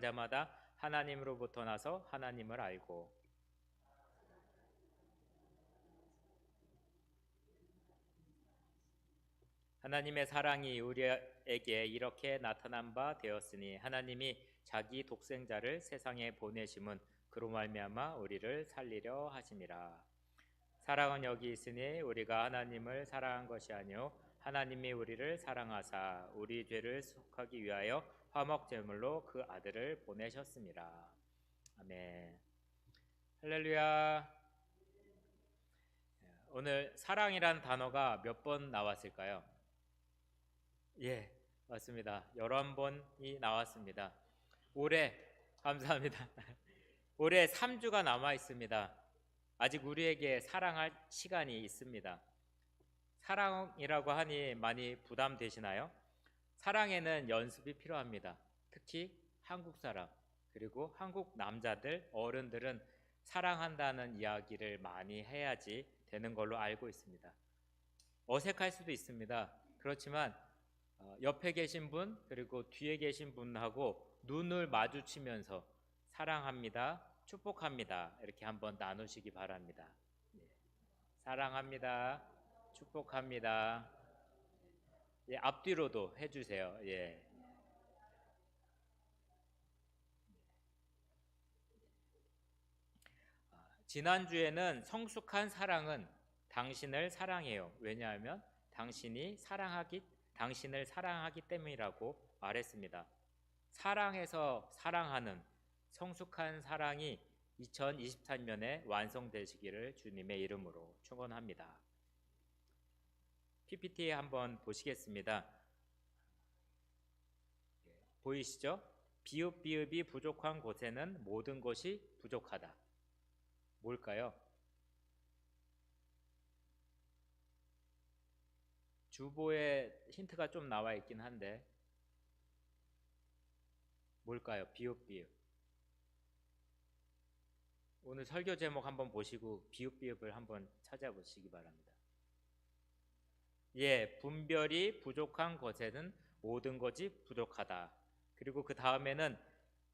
사랑하는 자마다 하나님으로부터 나서 하나님을 알고 하나님의 사랑이 우리에게 이렇게 나타난 바 되었으니 하나님이 자기 독생자를 세상에 보내심은 그로 말미암아 우리를 살리려 하심이라. 사랑은 여기 있으니 우리가 하나님을 사랑한 것이 아니요 하나님이 우리를 사랑하사 우리 죄를 속하기 위하여 화목 제물로 그 아들을 보내셨습니다. 아멘. 할렐루야. 오늘 사랑이란 단어가 몇 번 나왔을까요? 예, 맞습니다. 11번이 나왔습니다. 올해 감사합니다. 올해 3주가 남아 있습니다. 아직 우리에게 사랑할 시간이 있습니다. 사랑이라고 하니 많이 부담되시나요? 사랑에는 연습이 필요합니다. 특히 한국 사람, 그리고 한국 남자들, 어른들은 사랑한다는 이야기를 많이 해야지 되는 걸로 알고 있습니다. 어색할 수도 있습니다. 그렇지만 옆에 계신 분, 그리고 뒤에 계신 분하고 눈을 마주치면서 사랑합니다, 축복합니다 이렇게 한번 나누시기 바랍니다. 사랑합니다, 축복합니다. 예, 앞뒤로도 해주세요. 예. 지난주에는 성숙한 사랑은 당신을 사랑해요. 왜냐하면 당신을 사랑하기 때문이라고 말했습니다. 사랑해서 사랑하는 성숙한 사랑이 2023년에 완성되시기를 주님의 이름으로 축원합니다. PPT 한번 보시겠습니다. 보이시죠? 비읍이 부족한 곳에는 모든 것이 부족하다. 뭘까요? 주보에 힌트가 좀 나와 있긴 한데 뭘까요? 비읍. 오늘 설교 제목 한번 보시고 비읍을 한번 찾아보시기 바랍니다. 예, 분별이 부족한 것에는 모든 것이 부족하다. 그리고 그 다음에는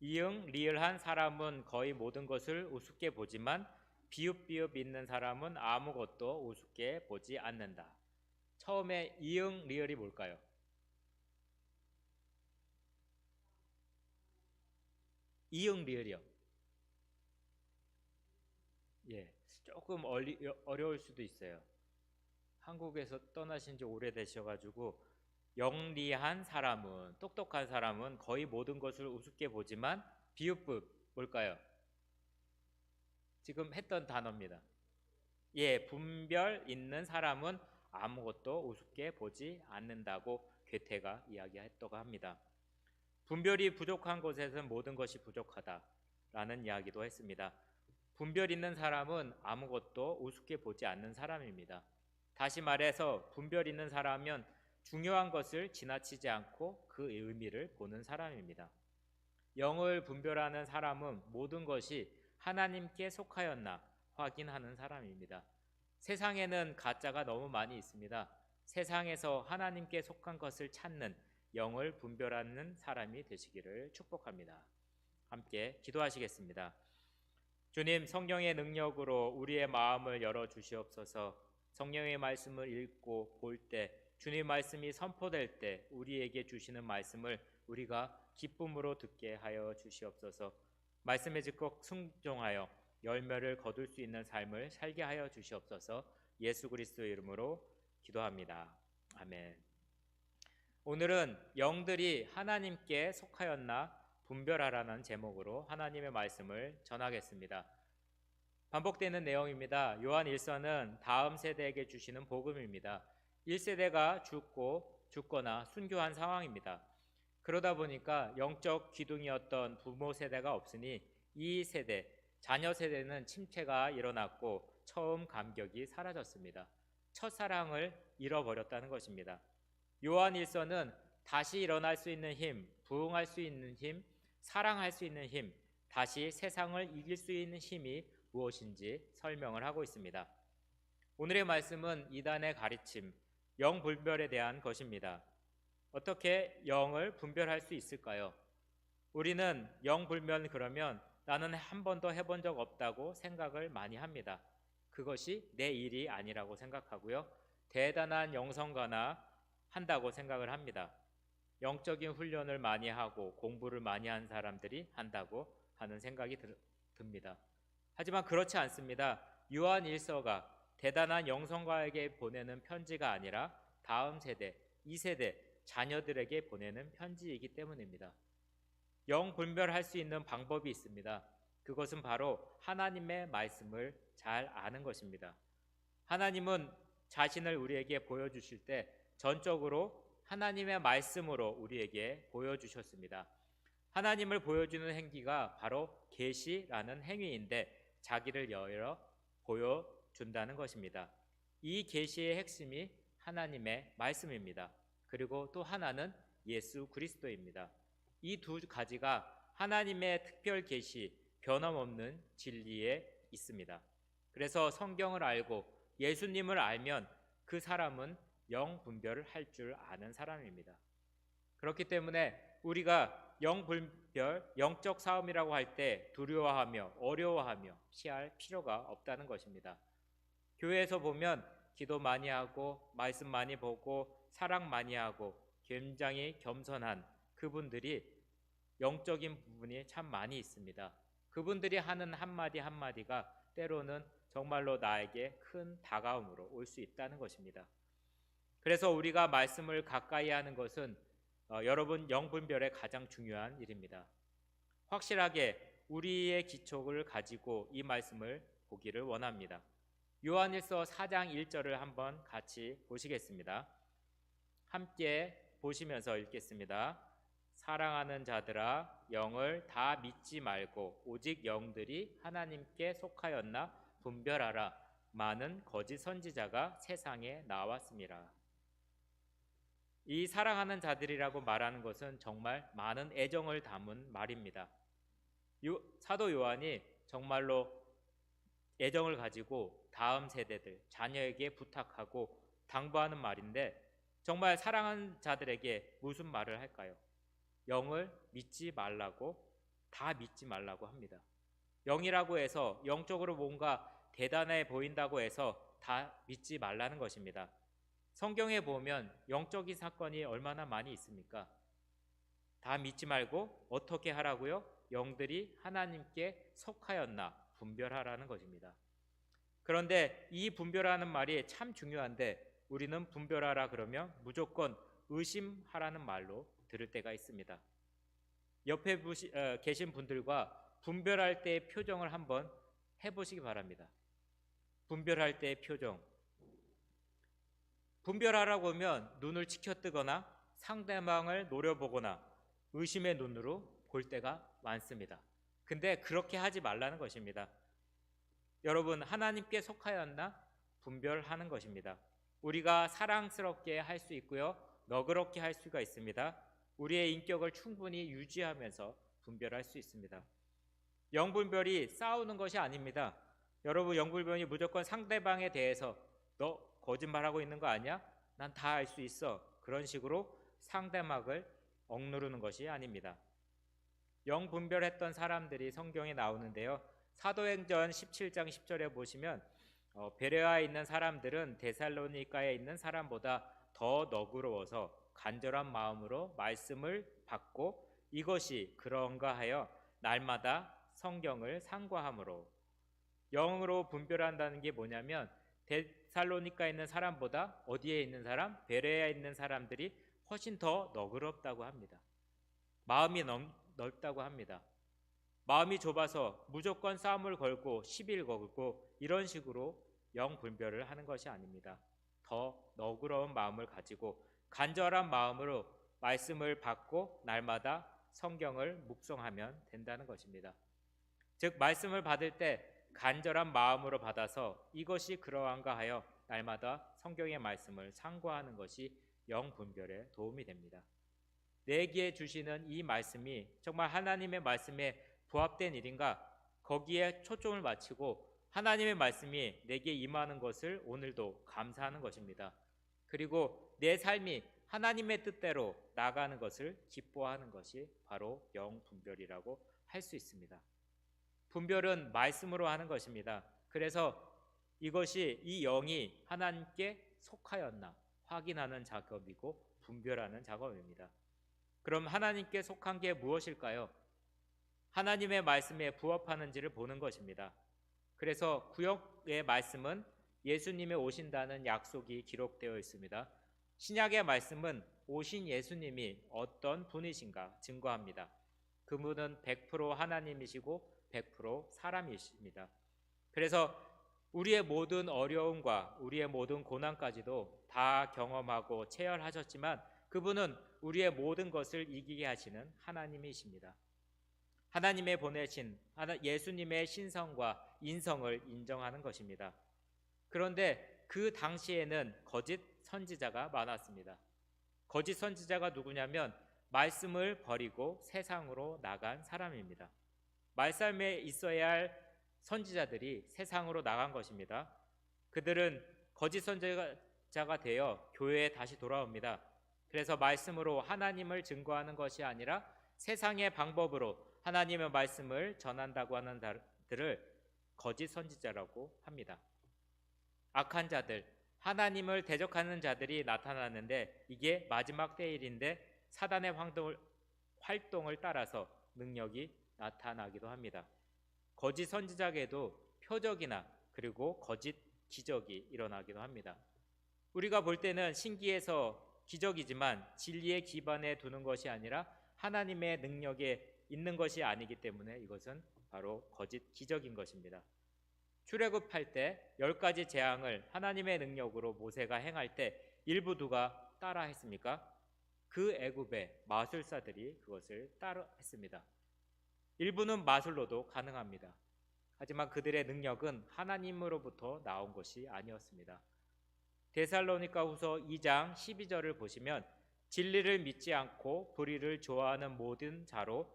이응 리을한 사람은 거의 모든 것을 우습게 보지만 비읍 있는 사람은 아무것도 우습게 보지 않는다. 처음에 이응 리을이 뭘까요? 이응 리을이요. 예, 조금 어려울 수도 있어요. 한국에서 떠나신 지 오래되셔가지고 영리한 사람은, 똑똑한 사람은 거의 모든 것을 우습게 보지만 비읍 뭘까요? 지금 했던 단어입니다. 예, 분별 있는 사람은 아무것도 우습게 보지 않는다고 괴테가 이야기했다고 합니다. 분별이 부족한 곳에서는 모든 것이 부족하다라는 이야기도 했습니다. 분별 있는 사람은 아무것도 우습게 보지 않는 사람입니다. 다시 말해서 분별 있는 사람은 중요한 것을 지나치지 않고 그 의미를 보는 사람입니다. 영을 분별하는 사람은 모든 것이 하나님께 속하였나 확인하는 사람입니다. 세상에는 가짜가 너무 많이 있습니다. 세상에서 하나님께 속한 것을 찾는 영을 분별하는 사람이 되시기를 축복합니다. 함께 기도하시겠습니다. 주님, 성령의 능력으로 우리의 마음을 열어 주시옵소서. 성령의 말씀을 읽고 볼 때, 주님 말씀이 선포될 때 우리에게 주시는 말씀을 우리가 기쁨으로 듣게 하여 주시옵소서. 말씀에 즉각 순종하여 열매를 거둘 수 있는 삶을 살게 하여 주시옵소서. 예수 그리스도의 이름으로 기도합니다. 아멘. 오늘은 영들이 하나님께 속하였나 분별하라는 제목으로 하나님의 말씀을 전하겠습니다. 반복되는 내용입니다. 요한 1서는 다음 세대에게 주시는 복음입니다. 1세대가 죽거나 순교한 상황입니다. 그러다 보니까 영적 기둥이었던 부모 세대가 없으니 이 세대, 자녀 세대는 침체가 일어났고 처음 감격이 사라졌습니다. 첫사랑을 잃어버렸다는 것입니다. 요한 1서는 다시 일어날 수 있는 힘, 부흥할 수 있는 힘, 사랑할 수 있는 힘, 다시 세상을 이길 수 있는 힘이 무엇인지 설명을 하고 있습니다. 오늘의 말씀은 이단의 가르침, 영 분별에 대한 것입니다. 어떻게 영을 분별할 수 있을까요? 우리는 영불면 그러면 나는 한 번도 해본 적 없다고 생각을 많이 합니다. 그것이 내 일이 아니라고 생각하고요. 대단한 영성가나 한다고 생각을 합니다. 영적인 훈련을 많이 하고 공부를 많이 한 사람들이 한다고 하는 생각이 듭니다. 하지만 그렇지 않습니다. 요한 일서가 대단한 영성가에게 보내는 편지가 아니라 다음 세대, 2세대 자녀들에게 보내는 편지이기 때문입니다. 영분별할 수 있는 방법이 있습니다. 그것은 바로 하나님의 말씀을 잘 아는 것입니다. 하나님은 자신을 우리에게 보여주실 때 전적으로 하나님의 말씀으로 우리에게 보여주셨습니다. 하나님을 보여주는 행위가 바로 계시라는 행위인데 자기를 열어 보여준다는 것입니다. 이 계시의 핵심이 하나님의 말씀입니다. 그리고 또 하나는 예수 그리스도입니다. 이 두 가지가 하나님의 특별 계시, 변함없는 진리에 있습니다. 그래서 성경을 알고 예수님을 알면 그 사람은 영분별을 할 줄 아는 사람입니다. 그렇기 때문에 우리가 영분별, 영적 싸움이라고 할 때 두려워하며 어려워하며 피할 필요가 없다는 것입니다. 교회에서 보면 기도 많이 하고 말씀 많이 보고 사랑 많이 하고 굉장히 겸손한 그분들이 영적인 부분이 참 많이 있습니다. 그분들이 하는 한마디 한마디가 때로는 정말로 나에게 큰 다가움으로 올 수 있다는 것입니다. 그래서 우리가 말씀을 가까이 하는 것은 여러분 영분별의 가장 중요한 일입니다. 확실하게 우리의 기초를 가지고 이 말씀을 보기를 원합니다. 요한일서 4장 1절을 한번 같이 보시겠습니다. 함께 보시면서 읽겠습니다. 사랑하는 자들아 영을 다 믿지 말고 오직 영들이 하나님께 속하였나 분별하라. 많은 거짓 선지자가 세상에 나왔습니다. 이 사랑하는 자들이라고 말하는 것은 정말 많은 애정을 담은 말입니다. 사도 요한이 정말로 애정을 가지고 다음 세대들, 자녀에게 부탁하고 당부하는 말인데 정말 사랑하는 자들에게 무슨 말을 할까요? 영을 믿지 말라고, 다 믿지 말라고 합니다. 영이라고 해서 영적으로 뭔가 대단해 보인다고 해서 다 믿지 말라는 것입니다. 성경에 보면 영적인 사건이 얼마나 많이 있습니까? 다 믿지 말고 어떻게 하라고요? 영들이 하나님께 속하였나 분별하라는 것입니다. 그런데 이 분별하는 말이 참 중요한데 우리는 분별하라 그러면 무조건 의심하라는 말로 들을 때가 있습니다. 옆에 계신 분들과 분별할 때의 표정을 한번 해보시기 바랍니다. 분별할 때의 표정. 분별하라고 하면 눈을 치켜뜨거나 상대방을 노려보거나 의심의 눈으로 볼 때가 많습니다. 근데 그렇게 하지 말라는 것입니다. 여러분 하나님께 속하였나 분별하는 것입니다. 우리가 사랑스럽게 할 수 있고요. 너그럽게 할 수가 있습니다. 우리의 인격을 충분히 유지하면서 분별할 수 있습니다. 영분별이 싸우는 것이 아닙니다. 여러분 영분별이 무조건 상대방에 대해서 너 거짓말하고 있는 거 아니야? 난 다 알 수 있어. 그런 식으로 상대방을 억누르는 것이 아닙니다. 영분별했던 사람들이 성경에 나오는데요. 사도행전 17장 10절에 보시면 베레아에 있는 사람들은 데살로니가에 있는 사람보다 더 너그러워서 간절한 마음으로 말씀을 받고 이것이 그런가 하여 날마다 성경을 상고함으로. 영으로 분별한다는 게 뭐냐면 데살로니가에 있는 사람보다 어디에 있는 사람? 베레아에 있는 사람들이 훨씬 더 너그럽다고 합니다. 마음이 넓다고 합니다. 마음이 좁아서 무조건 싸움을 걸고 시비를 걸고 이런 식으로 영분별을 하는 것이 아닙니다. 더 너그러운 마음을 가지고 간절한 마음으로 말씀을 받고 날마다 성경을 묵상하면 된다는 것입니다. 즉 말씀을 받을 때 간절한 마음으로 받아서 이것이 그러한가 하여 날마다 성경의 말씀을 상고하는 것이 영분별에 도움이 됩니다. 내게 주시는 이 말씀이 정말 하나님의 말씀에 부합된 일인가? 거기에 초점을 맞추고 하나님의 말씀이 내게 임하는 것을 오늘도 감사하는 것입니다. 그리고 내 삶이 하나님의 뜻대로 나가는 것을 기뻐하는 것이 바로 영 분별이라고 할 수 있습니다. 분별은 말씀으로 하는 것입니다. 그래서 이것이 이 영이 하나님께 속하였나 확인하는 작업이고 분별하는 작업입니다. 그럼 하나님께 속한 게 무엇일까요? 하나님의 말씀에 부합하는지를 보는 것입니다. 그래서 구약의 말씀은 예수님이 오신다는 약속이 기록되어 있습니다. 신약의 말씀은 오신 예수님이 어떤 분이신가 증거합니다. 그분은 100% 하나님이시고 100% 사람이십니다. 그래서 우리의 모든 어려움과 우리의 모든 고난까지도 다 경험하고 체혈하셨지만 그분은 우리의 모든 것을 이기게 하시는 하나님이십니다. 하나님의 보내신 예수님의 신성과 인성을 인정하는 것입니다. 그런데 그 당시에는 거짓 선지자가 많았습니다. 거짓 선지자가 누구냐면 말씀을 버리고 세상으로 나간 사람입니다. 말씀에 있어야 할 선지자들이 세상으로 나간 것입니다. 그들은 거짓 선지자가 되어 교회에 다시 돌아옵니다. 그래서 말씀으로 하나님을 증거하는 것이 아니라 세상의 방법으로 하나님의 말씀을 전한다고 하는 자들을 거짓 선지자라고 합니다. 악한 자들, 하나님을 대적하는 자들이 나타나는데 이게 마지막 때일인데 사단의 활동을 따라서 능력이 나타나기도 합니다. 거짓 선지자에게도 표적이나 그리고 거짓 기적이 일어나기도 합니다. 우리가 볼 때는 신기해서 기적이지만 진리의 기반에 두는 것이 아니라 하나님의 능력에 있는 것이 아니기 때문에 이것은 바로 거짓 기적인 것입니다. 출애굽할 때 10가지 재앙을 하나님의 능력으로 모세가 행할 때 일부 누가 따라 했습니까? 그 애굽의 마술사들이 그것을 따라 했습니다. 일부는 마술로도 가능합니다. 하지만 그들의 능력은 하나님으로부터 나온 것이 아니었습니다. 데살로니가후서 2장 12절을 보시면 진리를 믿지 않고 불의를 좋아하는 모든 자로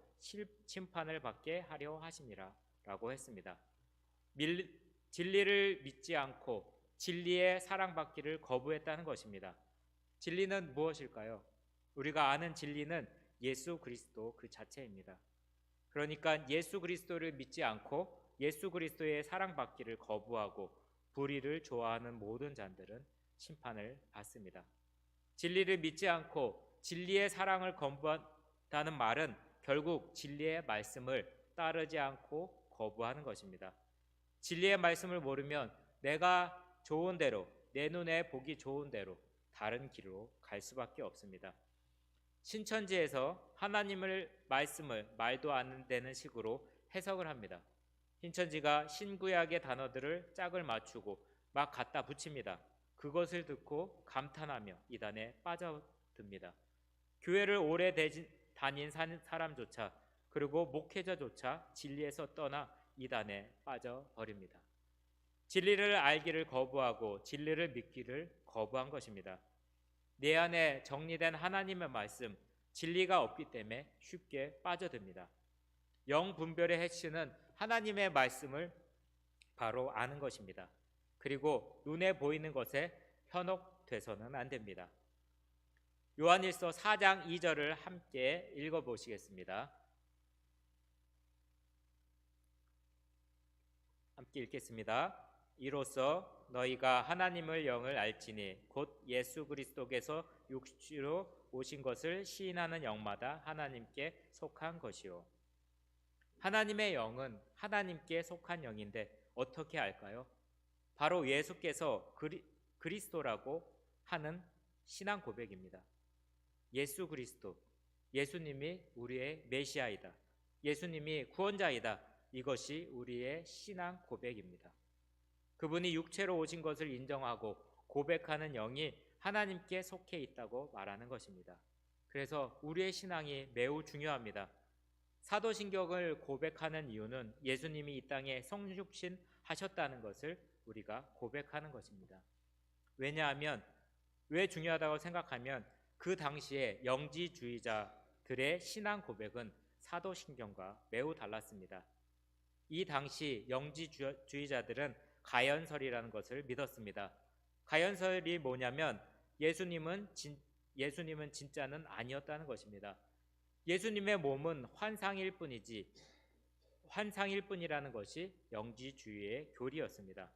심판을 받게 하려 하심이라 라고 했습니다. 진리를 믿지 않고 진리의 사랑받기를 거부했다는 것입니다. 진리는 무엇일까요? 우리가 아는 진리는 예수 그리스도 그 자체입니다. 그러니까 예수 그리스도를 믿지 않고 예수 그리스도의 사랑받기를 거부하고 불의를 좋아하는 모든 자들은 심판을 받습니다. 진리를 믿지 않고 진리의 사랑을 거부한다는 말은 결국 진리의 말씀을 따르지 않고 거부하는 것입니다. 진리의 말씀을 모르면 내가 좋은 대로, 내 눈에 보기 좋은 대로 다른 길로 갈 수밖에 없습니다. 신천지에서 하나님의 말씀을 말도 안 되는 식으로 해석을 합니다. 신천지가 신구약의 단어들을 짝을 맞추고 막 갖다 붙입니다. 그것을 듣고 감탄하며 이단에 빠져듭니다. 교회를 오래 다닌 사람조차 그리고 목회자조차 진리에서 떠나 이단에 빠져버립니다. 진리를 알기를 거부하고 진리를 믿기를 거부한 것입니다. 내 안에 정리된 하나님의 말씀, 진리가 없기 때문에 쉽게 빠져듭니다. 영 분별의 핵심은 하나님의 말씀을 바로 아는 것입니다. 그리고 눈에 보이는 것에 현혹돼서는 안 됩니다. 요한일서 4장 2절을 함께 읽어보시겠습니다. 함께 읽겠습니다. 이로써 너희가 하나님을 영을 알지니 곧 예수 그리스도께서 육체로 오신 것을 시인하는 영마다 하나님께 속한 것이요. 하나님의 영은 하나님께 속한 영인데 어떻게 알까요? 바로 예수께서 그리스도라고 하는 신앙 고백입니다. 예수 그리스도, 예수님이 우리의 메시아이다. 예수님이 구원자이다. 이것이 우리의 신앙 고백입니다. 그분이 육체로 오신 것을 인정하고 고백하는 영이 하나님께 속해 있다고 말하는 것입니다. 그래서 우리의 신앙이 매우 중요합니다. 사도신경을 고백하는 이유는 예수님이 이 땅에 성육신 하셨다는 것을 우리가 고백하는 것입니다. 왜냐하면 왜 중요하다고 생각하면 그 당시에 영지주의자들의 신앙 고백은 사도신경과 매우 달랐습니다. 이 당시 영지주의자들은 가연설이라는 것을 믿었습니다. 가연설이 뭐냐면 예수님은 예수님은 진짜는 아니었다는 것입니다. 예수님의 몸은 환상일 뿐이라는 것이 영지주의의 교리였습니다.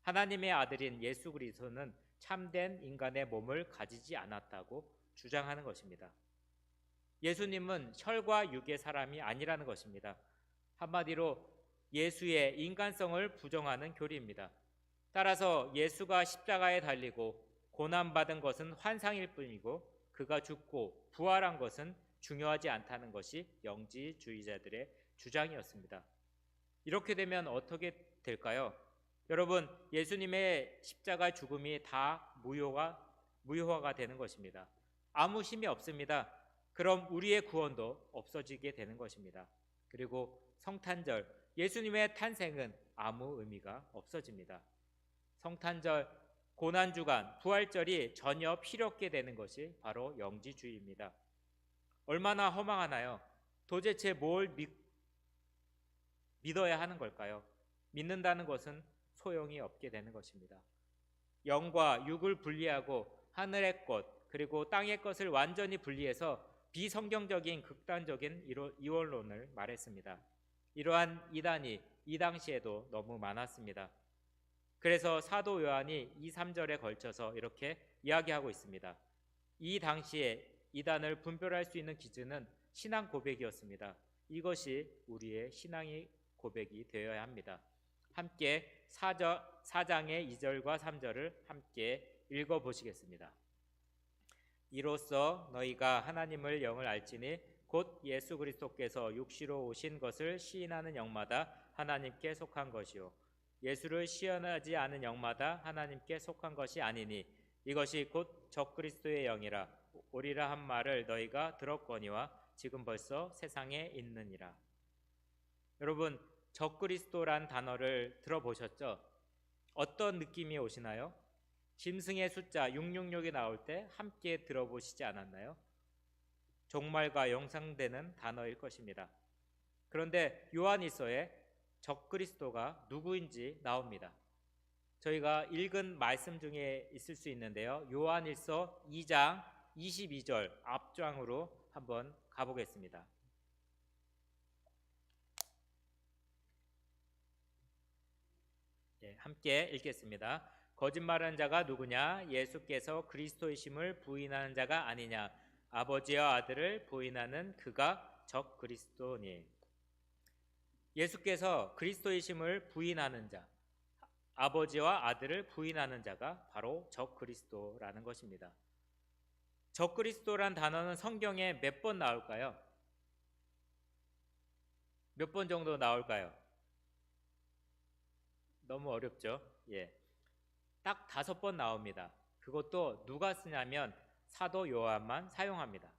하나님의 아들인 예수 그리스도는 참된 인간의 몸을 가지지 않았다고 주장하는 것입니다. 예수님은 혈과 육의 사람이 아니라는 것입니다. 한마디로 예수의 인간성을 부정하는 교리입니다. 따라서 예수가 십자가에 달리고 고난받은 것은 환상일 뿐이고 그가 죽고 부활한 것은 중요하지 않다는 것이 영지주의자들의 주장이었습니다. 이렇게 되면 어떻게 될까요? 여러분, 예수님의 십자가 죽음이 다 무효화가 되는 것입니다. 아무 힘이 없습니다. 그럼 우리의 구원도 없어지게 되는 것입니다. 그리고 성탄절, 예수님의 탄생은 아무 의미가 없어집니다. 성탄절, 고난주간, 부활절이 전혀 필요 없게 되는 것이 바로 영지주의입니다. 얼마나 허망하나요? 도대체 뭘 믿어야 하는 걸까요? 믿는다는 것은 소용이 없게 되는 것입니다. 영과 육을 분리하고 하늘의 것 그리고 땅의 것을 완전히 분리해서 비성경적인 극단적인 이원론을 말했습니다. 이러한 이단이 이 당시에도 너무 많았습니다. 그래서 사도 요한이 2, 3절에 걸쳐서 이렇게 이야기하고 있습니다. 이 당시에 이단을 분별할 수 있는 기준은 신앙 고백이었습니다. 이것이 우리의 신앙의 고백이 되어야 합니다. 함께 4장의 2절과 3절을 함께 읽어보시겠습니다. 이로써 너희가 하나님을 영을 알지니 곧 예수 그리스도께서 육시로 오신 것을 시인하는 영마다 하나님께 속한 것이요 예수를 시인하지 않은 영마다 하나님께 속한 것이 아니니 이것이 곧 적그리스도의 영이라 오리라 한 말을 너희가 들었거니와 지금 벌써 세상에 있느니라. 여러분, 적그리스도란 단어를 들어보셨죠? 어떤 느낌이 오시나요? 짐승의 숫자 666이 나올 때 함께 들어보시지 않았나요? 종말과 연상되는 단어일 것입니다. 그런데 요한일서에 적그리스도가 누구인지 나옵니다. 저희가 읽은 말씀 중에 있을 수 있는데요. 요한일서 2장 22절 앞장으로 한번 가보겠습니다. 함께 읽겠습니다. 거짓말하는 자가 누구냐? 예수께서 그리스도이심을 부인하는 자가 아니냐? 아버지와 아들을 부인하는 그가 적그리스도니. 예수께서 그리스도이심을 부인하는 자, 아버지와 아들을 부인하는 자가 바로 적그리스도라는 것입니다. 적그리스도란 단어는 성경에 몇 번 나올까요? 몇 번 정도 나올까요? 너무 어렵죠? 딱 5번 나옵니다. 그것도 누가 쓰냐면 사도 요한만 사용합니다.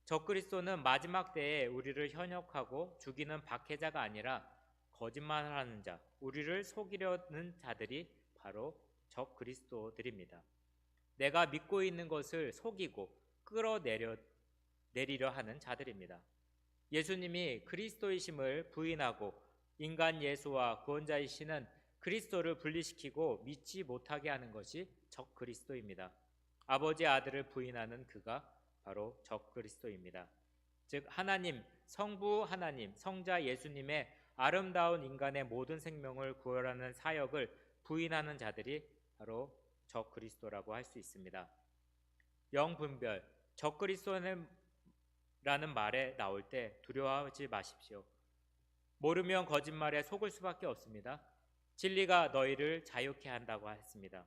적그리스도는 마지막 때에 우리를 현혹하고 죽이는 박해자가 아니라 거짓말을 하는 자, 우리를 속이려는 자들이 바로 적그리스도들입니다. 내가 믿고 있는 것을 속이고 끌어내리려 하는 자들입니다. 예수님이 그리스도이심을 부인하고 인간 예수와 구원자이시는 그리스도를 분리시키고 믿지 못하게 하는 것이 적그리스도입니다. 아버지 아들을 부인하는 그가 바로 적그리스도입니다. 즉 하나님, 성부 하나님, 성자 예수님의 아름다운 인간의 모든 생명을 구원하는 사역을 부인하는 자들이 바로 적그리스도라고 할 수 있습니다. 영분별, 적그리스도라는 말에 나올 때 두려워하지 마십시오. 모르면 거짓말에 속을 수밖에 없습니다. 진리가 너희를 자유케 한다고 했습니다.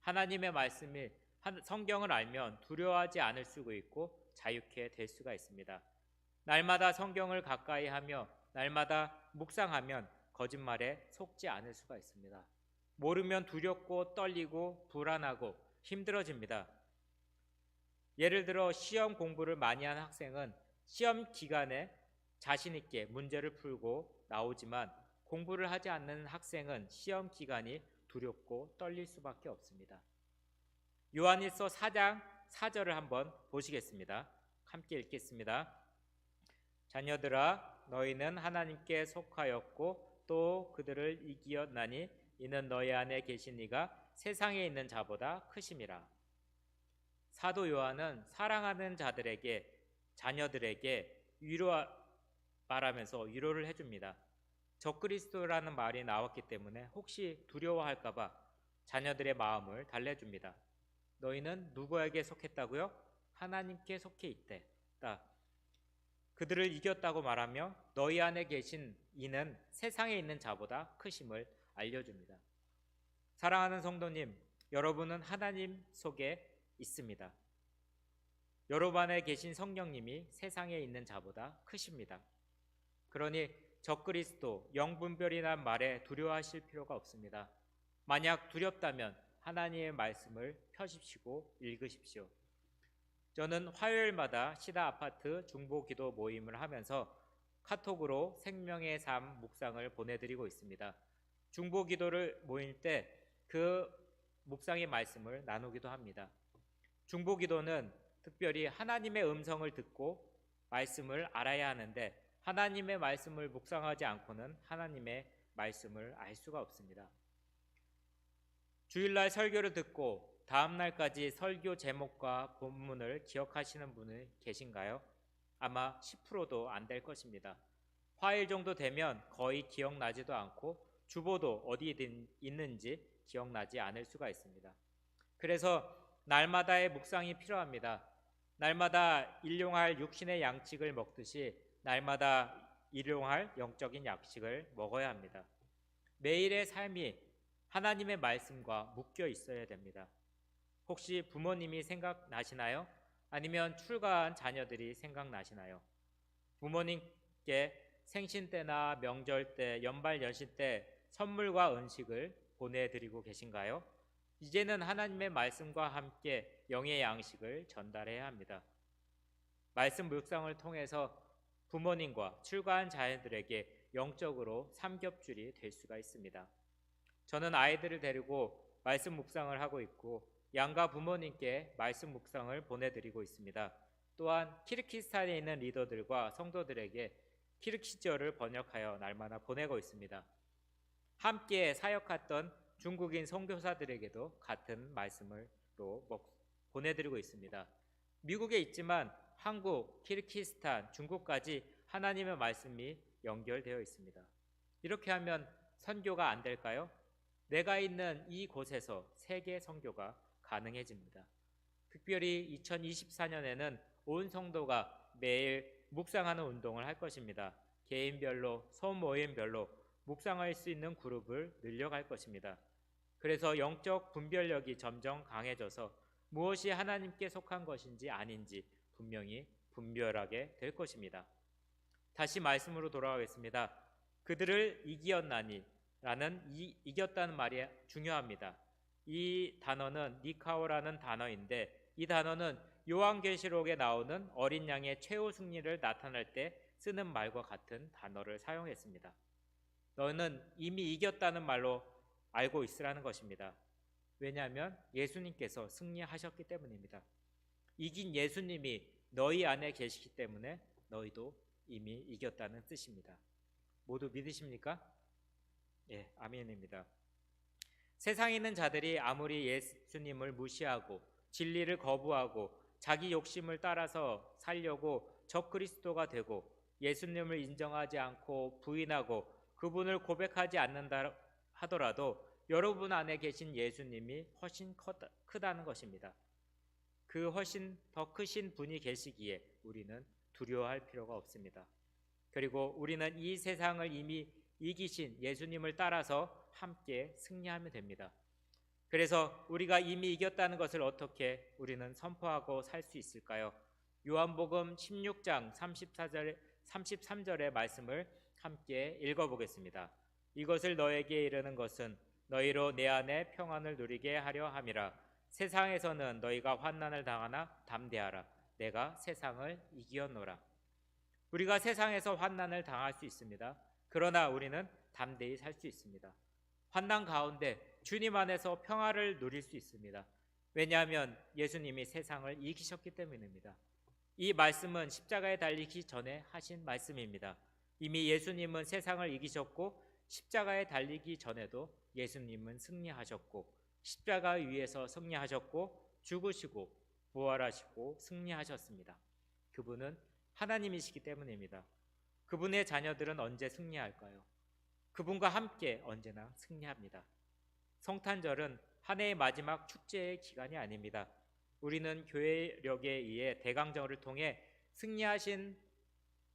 하나님의 말씀이 성경을 알면 두려워하지 않을 수가 있고 자유케 될 수가 있습니다. 날마다 성경을 가까이 하며 날마다 묵상하면 거짓말에 속지 않을 수가 있습니다. 모르면 두렵고 떨리고 불안하고 힘들어집니다. 예를 들어 시험 공부를 많이 한 학생은 시험 기간에 자신 있게 문제를 풀고 나오지만 공부를 하지 않는 학생은 시험 기간이 두렵고 떨릴 수밖에 없습니다. 요한일서 4장 4절을 한번 보시겠습니다. 함께 읽겠습니다. 자녀들아 너희는 하나님께 속하였고 또 그들을 이기었나니 이는 너희 안에 계신 이가 세상에 있는 자보다 크심이라. 사도 요한은 사랑하는 자녀들에게 말하면서 위로를 해줍니다. 적그리스도라는 말이 나왔기 때문에 혹시 두려워할까봐 자녀들의 마음을 달래줍니다. 너희는 누구에게 속했다고요? 하나님께 속해 있다. 그들을 이겼다고 말하며 너희 안에 계신 이는 세상에 있는 자보다 크심을 알려줍니다. 사랑하는 성도님, 여러분은 하나님 속에 있습니다. 여러분 안에 계신 성령님이 세상에 있는 자보다 크십니다. 그러니 적그리스도, 영분별이란 말에 두려워하실 필요가 없습니다. 만약 두렵다면 하나님의 말씀을 펴십시고 읽으십시오. 저는 화요일마다 시다 아파트 중보기도 모임을 하면서 카톡으로 생명의 삶 묵상을 보내드리고 있습니다. 중보기도를 모일 때 그 묵상의 말씀을 나누기도 합니다. 중보기도는 특별히 하나님의 음성을 듣고 말씀을 알아야 하는데 하나님의 말씀을 묵상하지 않고는 하나님의 말씀을 알 수가 없습니다. 주일날 설교를 듣고 다음 날까지 설교 제목과 본문을 기억하시는 분이 계신가요? 아마 10%도 안 될 것입니다. 화요일 정도 되면 거의 기억나지도 않고 주보도 어디에 있는지 기억나지 않을 수가 있습니다. 그래서 날마다의 묵상이 필요합니다. 날마다 일용할 육신의 양식을 먹듯이 날마다 일용할 영적인 양식을 먹어야 합니다. 매일의 삶이 하나님의 말씀과 묶여 있어야 됩니다. 혹시 부모님이 생각나시나요? 아니면 출가한 자녀들이 생각나시나요? 부모님께 생신 때나 명절 때, 연말 연시 때 선물과 음식을 보내드리고 계신가요? 이제는 하나님의 말씀과 함께 영의 양식을 전달해야 합니다. 말씀 묵상을 통해서 부모님과 출가한 자녀들에게 영적으로 삼겹줄이 될 수가 있습니다. 저는 아이들을 데리고 말씀 묵상을 하고 있고 양가 부모님께 말씀 묵상을 보내드리고 있습니다. 또한 키르기스탄에 있는 리더들과 성도들에게 키르키절을 번역하여 날마다 보내고 있습니다. 함께 사역했던 중국인 선교사들에게도 같은 말씀을 또 보내드리고 있습니다. 미국에 있지만 한국, 키르기스탄, 중국까지 하나님의 말씀이 연결되어 있습니다. 이렇게 하면 선교가 안 될까요? 내가 있는 이곳에서 세계 선교가 가능해집니다. 특별히 2024년에는 온 성도가 매일 묵상하는 운동을 할 것입니다. 개인별로, 소모임별로 묵상할 수 있는 그룹을 늘려갈 것입니다. 그래서 영적 분별력이 점점 강해져서 무엇이 하나님께 속한 것인지 아닌지 분명히 분별하게 될 것입니다. 다시 말씀으로 돌아가겠습니다. 그들을 이기었나니 라는 이겼다는 말이 중요합니다. 이 단어는 니카오라는 단어인데 이 단어는 요한계시록에 나오는 어린 양의 최후 승리를 나타낼 때 쓰는 말과 같은 단어를 사용했습니다. 너는 이미 이겼다는 말로 알고 있으라는 것입니다. 왜냐하면 예수님께서 승리하셨기 때문입니다. 이긴 예수님이 너희 안에 계시기 때문에 너희도 이미 이겼다는 뜻입니다. 모두 믿으십니까? 예, 아멘입니다. 세상에 있는 자들이 아무리 예수님을 무시하고 진리를 거부하고 자기 욕심을 따라서 살려고 적그리스도가 되고 예수님을 인정하지 않고 부인하고 그분을 고백하지 않는다 하더라도 여러분 안에 계신 예수님이 훨씬 크다는 것입니다. 그 훨씬 더 크신 분이 계시기에 우리는 두려워할 필요가 없습니다. 그리고 우리는 이 세상을 이미 이기신 예수님을 따라서 함께 승리하면 됩니다. 그래서 우리가 이미 이겼다는 것을 어떻게 우리는 선포하고 살 수 있을까요? 요한복음 16장 33절의 말씀을 함께 읽어보겠습니다. 이것을 너에게 이르는 것은 너희로 내 안에 평안을 누리게 하려 함이라. 세상에서는 너희가 환난을 당하나 담대하라. 내가 세상을 이기었노라. 우리가 세상에서 환난을 당할 수 있습니다. 그러나 우리는 담대히 살 수 있습니다. 환난 가운데 주님 안에서 평화를 누릴 수 있습니다. 왜냐하면 예수님이 세상을 이기셨기 때문입니다. 이 말씀은 십자가에 달리기 전에 하신 말씀입니다. 이미 예수님은 세상을 이기셨고 십자가에 달리기 전에도 예수님은 승리하셨고 십자가 위에서 승리하셨고 죽으시고 부활하시고 승리하셨습니다. 그분은 하나님이시기 때문입니다. 그분의 자녀들은 언제 승리할까요? 그분과 함께 언제나 승리합니다. 성탄절은 한 해의 마지막 축제의 기간이 아닙니다. 우리는 교회력에 의해 대강정을 통해 승리하신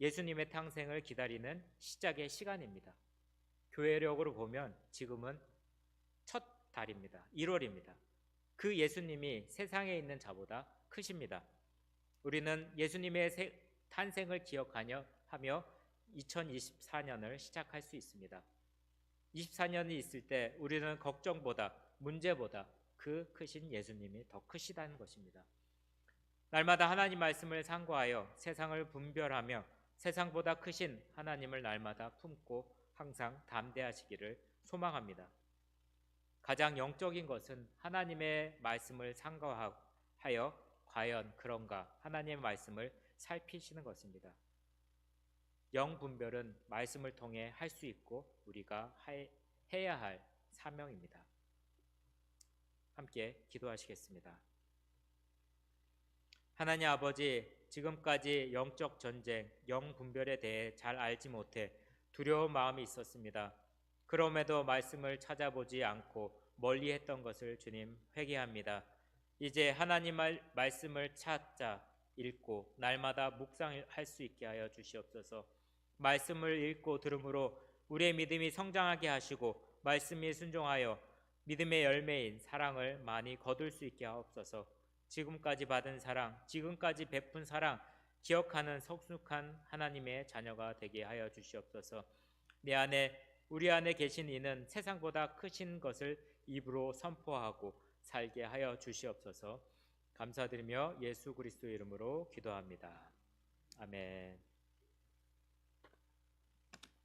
예수님의 탄생을 기다리는 시작의 시간입니다. 교회력으로 보면 지금은 첫 달입니다. 1월입니다. 그 예수님이 세상에 있는 자보다 크십니다. 우리는 예수님의 탄생을 기억하며 2024년을 시작할 수 있습니다. 24년이 있을 때 우리는 걱정보다 문제보다 그 크신 예수님이 더 크시다는 것입니다. 날마다 하나님 말씀을 상고하여 세상을 분별하며 세상보다 크신 하나님을 날마다 품고 항상 담대하시기를 소망합니다. 가장 영적인 것은 하나님의 말씀을 상고하여 과연 그런가 하나님의 말씀을 살피시는 것입니다. 영분별은 말씀을 통해 할 수 있고 우리가 해야 할 사명입니다. 함께 기도하시겠습니다. 하나님 아버지, 지금까지 영적 전쟁, 영분별에 대해 잘 알지 못해 두려운 마음이 있었습니다. 그럼에도 말씀을 찾아보지 않고 멀리했던 것을 주님 회개합니다. 이제 하나님 말씀을 찾자, 읽고 날마다 묵상할 수 있게 하여 주시옵소서. 말씀을 읽고 들음으로 우리의 믿음이 성장하게 하시고 말씀에 순종하여 믿음의 열매인 사랑을 많이 거둘 수 있게 하옵소서. 지금까지 받은 사랑, 지금까지 베푼 사랑 기억하는 성숙한 하나님의 자녀가 되게 하여 주시옵소서. 우리 안에 계신 이는 세상보다 크신 것을 입으로 선포하고 살게 하여 주시옵소서. 감사드리며 예수 그리스도 이름으로 기도합니다. 아멘.